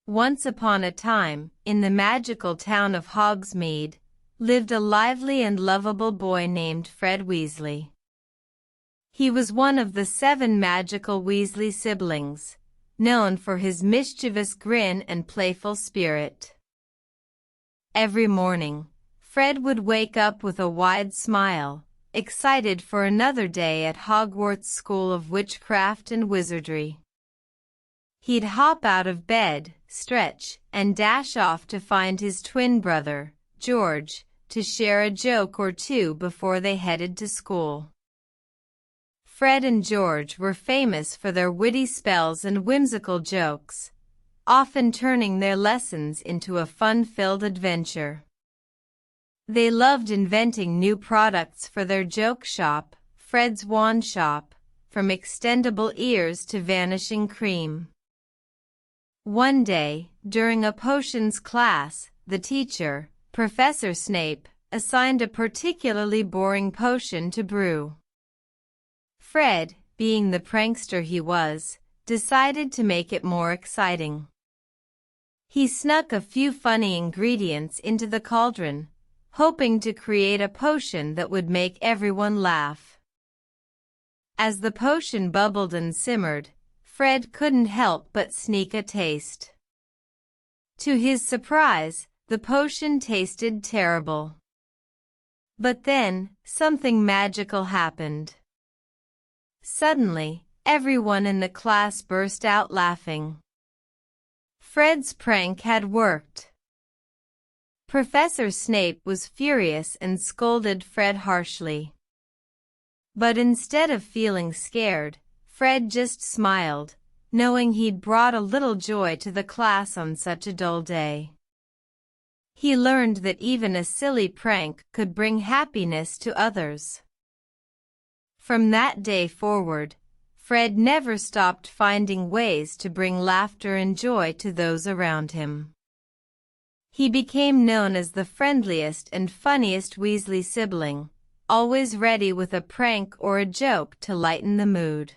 Once upon a time, in the magical town of Hogsmeade, lived a lively and lovable boy named Fred Weasley. He was one of the 7 magical Weasley siblings, known for his mischievous grin and playful spirit. Every morning, Fred would wake up with a wide smile, excited for another day at Hogwarts School of Witchcraft and Wizardry. He'd hop out of bed, stretch, and dash off to find his twin brother, George, to share a joke or two before they headed to school. Fred and George were famous for their witty spells and whimsical jokes, often turning their lessons into a fun-filled adventure. They loved inventing new products for their joke shop, Fred's Wand Shop, from Extendable Ears to Vanishing Cream. One day, during a potions class, the teacher, Professor Snape, assigned a particularly boring potion to brew. Fred, being the prankster he was, decided to make it more exciting. He snuck a few funny ingredients into the cauldron, hoping to create a potion that would make everyone laugh. As the potion bubbled and simmered, Fred couldn't help but sneak a taste. To his surprise, the potion tasted terrible. But then, something magical happened. Suddenly, everyone in the class burst out laughing. Fred's prank had worked. Professor Snape was furious and scolded Fred harshly. But instead of feeling scared, Fred just smiled, knowing he'd brought a little joy to the class on such a dull day. He learned that even a silly prank could bring happiness to others. From that day forward, Fred never stopped finding ways to bring laughter and joy to those around him. He became known as the friendliest and funniest Weasley sibling, always ready with a prank or a joke to lighten the mood.